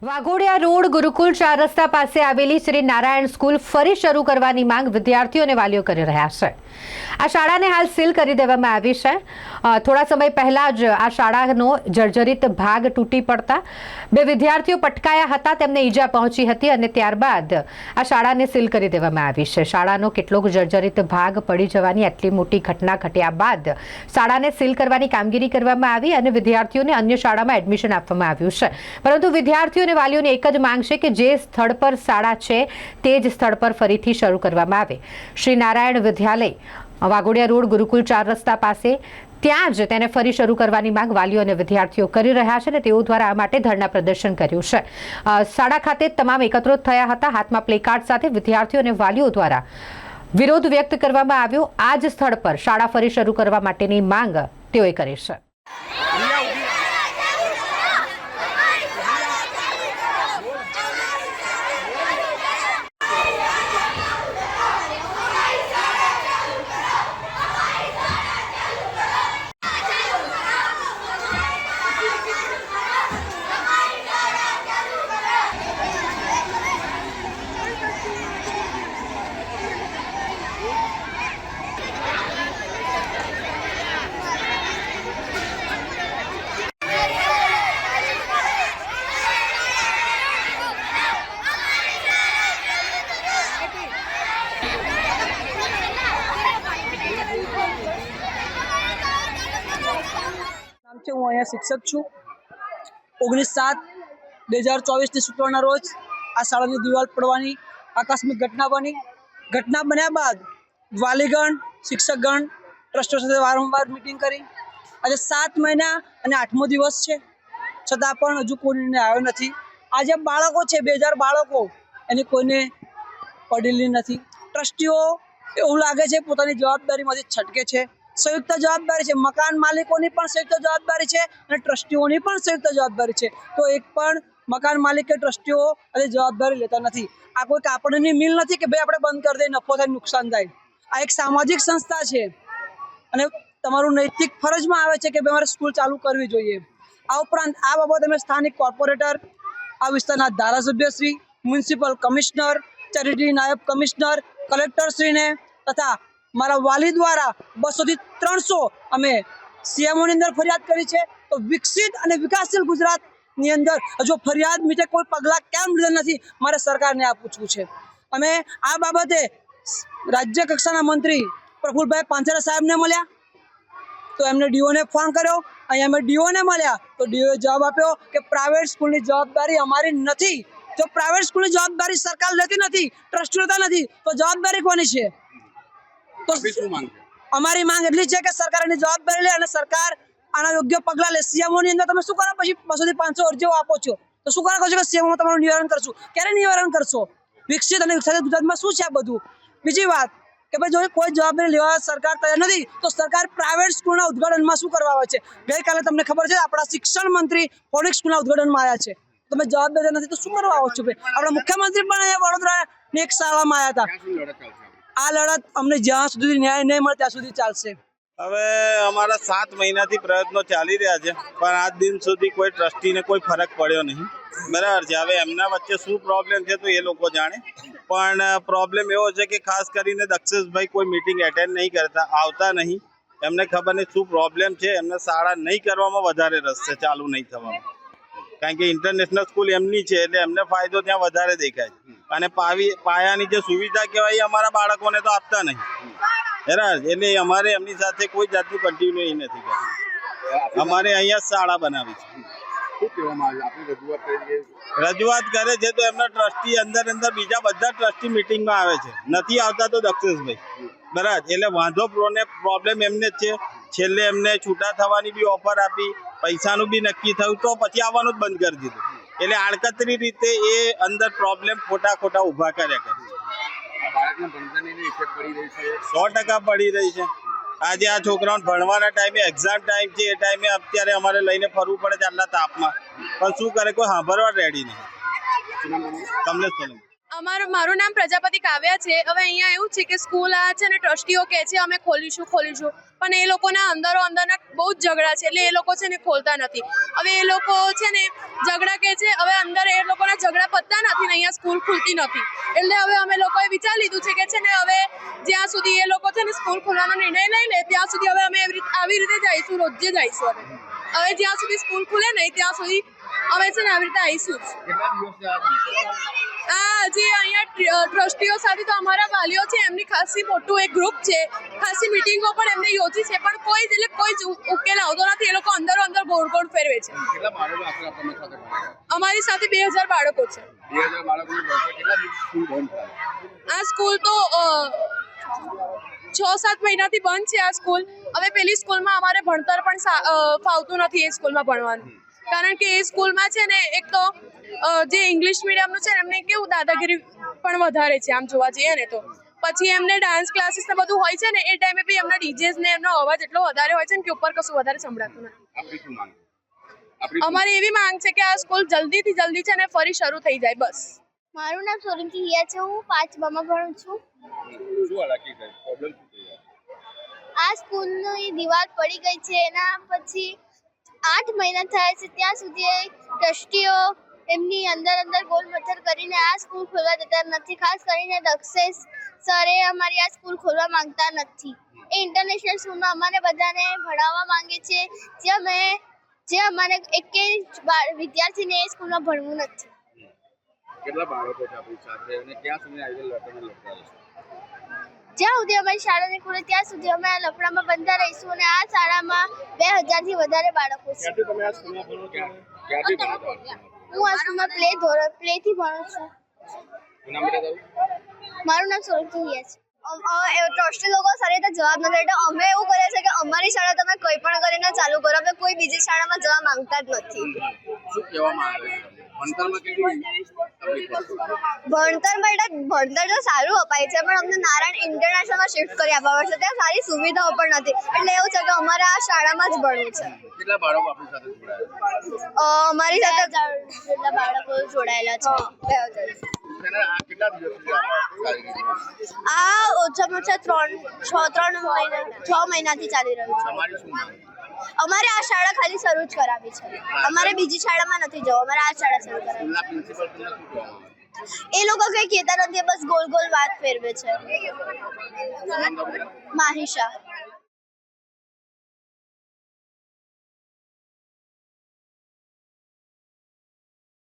Waghodia road Gurukul 4 રસ્તા પાસે આવેલી શ્રી નારાયણ સ્કૂલ ફરી શરૂ કરવાની માંગ વિદ્યાર્થીઓ અને વાલીઓ કરી રહ્યા છે। આ શાળાને હાલ સીલ કરી દેવામાં આવી છે। થોડા સમય પહેલા જ આ શાળાનો જર્જરિત ભાગ તૂટી પડતા બે વિદ્યાર્થીઓ પટકાયા હતા, તેમને ઈજા પહોંચી હતી અને ત્યારબાદ આ શાળાને સીલ કરી દેવામાં આવી છે। શાળાનો કેટલોક જર્જરિત ભાગ પડી જવાની આટલી મોટી ઘટના ઘટ્યા બાદ શાળાને સીલ કરવાની કામગીરી કરવામાં આવી અને વિદ્યાર્થીઓને અન્ય શાળામાં એડમિશન આપવામાં આવ્યું છે, પરંતુ વિદ્યાર્થીઓ વાલીઓની એક જ માંગ છે કે જે સ્થળ પર શાળા છે તે જ સ્થળ પર ફરીથી શરૂ કરવામાં આવે। શ્રી નારાયણ વિદ્યાલય વાઘોડિયા રોડ ગુરુકુલ 4 રસ્તા પાસે ત્યાં જ તેને ફરી શરૂ કરવાની માંગ વાલીઓ અને વિદ્યાર્થીઓ કરી રહ્યા છે અને તેઓ દ્વારા આ માટે ધરણા પ્રદર્શન કર્યું છે। શાળા ખાતે તમામ એકત્રિત થયા હતા, હાથમાં પ્લેકાર્ડ સાથે વિદ્યાર્થીઓ અને વાલીઓ દ્વારા વિરોધ વ્યક્ત કરવામાં આવ્યો। આ જ સ્થળ પર શાળા ફરી શરૂ કરવા માટેની માંગ તેઓએ કરી છે। હું અહીંયા શિક્ષક છું। 19/7/2024 શુક્રવારના રોજ આ શાળાની દિવાલ પડવાની આકસ્મિક ઘટના બની। ઘટના બન્યા બાદ વાલીગણ, શિક્ષકગણ, ટ્રસ્ટો સાથે વારંવાર મિટિંગ કરી। આજે 7 મહિના અને 8મો દિવસ છે, છતાં પણ હજુ કોઈ નિર્ણય આવ્યો નથી। આજે બાળકો છે, 2000 બાળકો, એની કોઈને પડેલી નથી। ટ્રસ્ટીઓ એવું લાગે છે પોતાની જવાબદારીમાંથી છટકે છે। સંયુક્ત જવાબદારી છે, મકાન માલિકોની પણ સંયુક્ત જવાબદારી છે અને ટ્રસ્ટીઓની પણ સંયુક્ત જવાબદારી છે, તો એક પણ મકાન માલિક કે ટ્રસ્ટીઓ અને જવાબદારી લેતા નથી। આ કોઈ કાપડની મિલ નથી કે ભાઈ આપણે બંધ કરી દઈએ, નફો થાય, નુકસાન થાય। આ એક સામાજિક સંસ્થા છે અને તમારું નૈતિક ફરજમાં આવે છે કે ભાઈ અમારે સ્કૂલ ચાલુ કરવી જોઈએ। આ ઉપરાંત આ બાબતે અમે સ્થાનિક કોર્પોરેટર, આ વિસ્તારના ધારાસભ્યશ્રી, મ્યુનિસિપલ કમિશનર, ચેરિટી નાયબ કમિશનર, કલેક્ટરશ્રીને તથા મારા વાલી દ્વારા 200 થી 300 અમે સીએમઓની અંદર ફરિયાદ કરી છે। તો વિકસિત અને વિકાસશીલ ગુજરાતની અંદર હજુ ફરિયાદ મીટે કોઈ પગલાં કેમ લીધા નથી, મારે સરકારને આ પૂછવું છે। અમે આ બાબતે રાજ્ય કક્ષાના મંત્રી પ્રફુલભાઈ પાનસેરા સાહેબને મળ્યા, તો એમને ડીઓને ફોન કર્યો। અહીંયા અમે ડીઓને મળ્યા તો ડીઓએ જવાબ આપ્યો કે પ્રાઇવેટ સ્કૂલની જવાબદારી અમારી નથી। જો પ્રાઇવેટ સ્કૂલની જવાબદારી સરકાર લેતી નથી, ટ્રસ્ટ લેતા નથી, તો જવાબદારી કોની છે? તો અમારી માંગ એટલી છે કે સરકાર એની જવાબદારી લે અને સરકાર આના યોગ્ય પગલાં લે। સીએમઓની અંદર તમે શું કરો? પછી 200 થી 500 અરજીઓ આપો છો, તો શું કરો છો કે સીએમઓ તમારું નિવારણ કરશું? ક્યારે નિવારણ કરશો? વિકસિત અને વિકસિત ગુજરાતમાં શું છે આ બધું? બીજી વાત કે ભાઈ જો કોઈ જવાબદારી લેવા સરકાર તૈયાર નથી, તો સરકાર પ્રાઇવેટ સ્કૂલના ઉદ્ઘાટનમાં શું કરવા આવે છે? ગઈકાલે તમને ખબર છે આપણા શિક્ષણ મંત્રી ફોનિક્સ સ્કૂલના ઉદ્ઘાટનમાં આવ્યા છે, તમે જવાબદારી નથી તો શું કરવા આવો છો? ભાઈ આપણા મુખ્યમંત્રી પણ અહીંયા વડોદરાની એક શાળામાં આવ્યા હતા। આ લડત અમને જ્યાં સુધી ન્યાય નહીં મળે ત્યાં સુધી ચાલશે। હવે અમારા 7 મહિનાથી પ્રયત્નો ચાલી રહ્યા છે, પણ આજ દિન સુધી કોઈ ટ્રસ્ટીને કોઈ ફરક પડ્યો નહીં, બરાબર છે। હવે એમના વચ્ચે શું પ્રોબ્લેમ છે તો એ લોકો જાણે, પણ પ્રોબ્લેમ એવો છે કે ખાસ કરીને દક્ષેશભાઈ કોઈ મીટિંગ એટેન્ડ નહીં કરતા, આવતા નહીં। એમને ખબર નહીં શું પ્રોબ્લેમ છે, એમને શાળા નહીં કરવામાં વધારે રસ છે, ચાલુ નહીં થવામાં, કારણ કે ઇન્ટરનેશનલ સ્કૂલ એમની છે એટલે એમને ફાયદો ત્યાં વધારે દેખાય છે અને પાયાની જે સુવિધા કહેવાય અમારા બાળકોને તો આપતા નહીં, બરાબર। એટલે અમારે એમની સાથે કોઈ જાતનું કન્ટિન્યુ નથી કરવું, અમારે અહીંયા શાળા બનાવી છે। રજૂઆત કરે છે તો એમના ટ્રસ્ટી અંદર બીજા બધા ટ્રસ્ટી મિટિંગમાં આવે છે, નથી આવતા તો દક્ષેશભાઈ, બરાબર। એટલે વાંધો પ્રોબ્લેમ એમને જ છે। છેલ્લે એમને છૂટા થવાની બી ઓફર આપી, પૈસાનું બી નક્કી થયું તો પછી આવવાનું જ બંધ કરી દીધું। એટલે આડકતરી રીતે એ અંદર પ્રોબ્લેમ ખોટા ઊભા કર્યા કરે છે। 100% પડી રહી છે। આજે આ છોકરાઓને ભણવાના ટાઈમે એક્ઝામ ટાઈમ છે, એ ટાઈમે અત્યારે અમારે લઈને ફરવું પડે છે આટલા તાપમાં, પણ શું કરે કોઈ સાંભળવા રેડી નહીં। કમલેશ સોલંકી। મારું નામ પ્રજાપતિ કાવ્યા છે. હવે અહીંયા એવું છે કે સ્કૂલ આ છે ને ટ્રસ્ટીઓ કહે છે અમે ખોલીશું પણ એ લોકોના અંદરના બહુ જ ઝઘડા છે, એટલે એ લોકો છે ને ખોલતા નથી. હવે એ લોકો છે ને ઝઘડા કહે છે, હવે અંદર એ લોકોના ઝઘડા પતતા નથી ને અહીંયા સ્કૂલ ખુલતી નથી. એટલે હવે અમે લોકોએ વિચારી લીધું છે કે છે ને હવે જ્યાં સુધી એ લોકો છે ને સ્કૂલ ખોલવાનો નિર્ણય લઈ લે ત્યાં સુધી હવે અમે આવી રીતે જઈશું, રોજે જઈશું. હવે જ્યાં સુધી સ્કૂલ ખુલે નહીં ત્યાં સુધી અમે છે ને આવી રીતે આવીશું. જે અહીંયા ટ્રસ્ટીઓ સાથે તો અમારા વાલીઓ છે એમની ખાસી મોટું એક ગ્રુપ છે, ખાસી મિટિંગો પણ એમને યોજી છે, પણ કોઈ જ ઉકેલ આવતો નથી. એ લોકો અંદર ગોળ ફેરવે છે. અમારી સાથે 2000 બાળકો છે. આ સ્કૂલ તો 6-7 મહિનાથી બંધ છે આ સ્કૂલ. હવે પેલી સ્કૂલમાં અમારે ભણતર પણ ફાવતું નથી એ સ્કૂલમાં ભણવાનું, કારણ કે એ સ્કૂલમાં છે ને એક તો જે ઇંગ્લિશ મીડિયમનું છે ને એમને કેવું દાદાગીરી પણ વધારે છે આમ જોવા જઈએ ને તો. પછી એમને ડાન્સ ક્લાસીસ ને બધું હોય છે ને એ ટાઈમે બી એમના ડીજેસ ને એમનો અવાજ એટલો વધારે હોય છે ને કે ઉપર કશું વધારે સંભળાતું નથી. અમારી એવી માંગ છે કે આ સ્કૂલ જલ્દીથી જલ્દી છે ને ફરી શરૂ થઈ જાય બસ. મારું નામ સોલંકી હિયા છે. હું 5મા ભણું છું. આ સ્કૂલની દિવાલ પડી ગઈ છે, એના પછી 8 મહિના થયા છે. ત્યાં સુધી ટ્રસ્ટીઓ એમની અંદર ગોલ મથર કરીને આ સ્કૂલ ખોલવા દેતા નથી. ખાસ કરીને દક્ષેશ સરે અમારી આ સ્કૂલ ખોલવા માંગતા નથી. એ ઇન્ટરનેશનલ સ્કૂલમાં અમારે બધાને ભણાવવા માંગે છે, જે અમારે એકેય વિદ્યાર્થીને એ સ્કૂલમાં ભણવું નથી. કેટલા બાળકો છે આપણી સાથે અને ક્યાં સુધી આવી લડતા રહેશે? જ્યાં સુધી અમારી શાળા નહીં ખુલે ત્યાં સુધી અમે આ લફડામાં બંધા રહીશું. અને આ શાળામાં 2000 થી વધારે બાળકો છે. ક્યાંથી તમે આ સ્કૂલમાં ભણો છો? ક્યાંથી ભણો છો? હું આ સ્કૂલમાં પ્લે થી ભણું છું. નામ બતાવો. મારું નામ સોલંકી હિયા છે. ટ્રસ્ટી લોકો સારી રીતે જવાબ નથી દેતા. અમે એવું કરીએ છીએ કે અમારી શાળા તમે કંઈ પણ કરીને ચાલુ કરો, અમે કોઈ બીજી શાળામાં જવા માંગતા જ નથી. શું કહેવામાં આવે છે? ભણતરમાં કેટલી ભણતર તો સારું અપાય છે, પણ અમને નારાયણ ઇન્ટરનેશનલમાં શિફ્ટ કરી આપવા પડશે. ત્યાં સારી સુવિધાઓ પણ નથી, એટલે એવું છે કે અમારે આ શાળામાં જ ભણવું છે. કેટલા બાળકો આપણી સાથે જોડાયા? અમારી સાથે જેટલા બાળકો જોડાયેલા છે. 2000. આ કેટલા દિવસથી આ ઓછામાં ઓછા 6 મહિનાથી ચાલી રહ્યું છે. તમારી શું માંગ? અમારે આ શાળા ખાલી શરૂ જ કરાવી છે. અમારે બીજી શાળામાં નથી જવું, અમારે આ શાળા શરૂ કરાવી. સ્કૂલના પ્રિન્સિપલ તમને શું કહેવામાં આવે? એ લોકો કંઈ કહેતા નથી, બસ ગોલ વાત ફેરવે છે. માહિશા.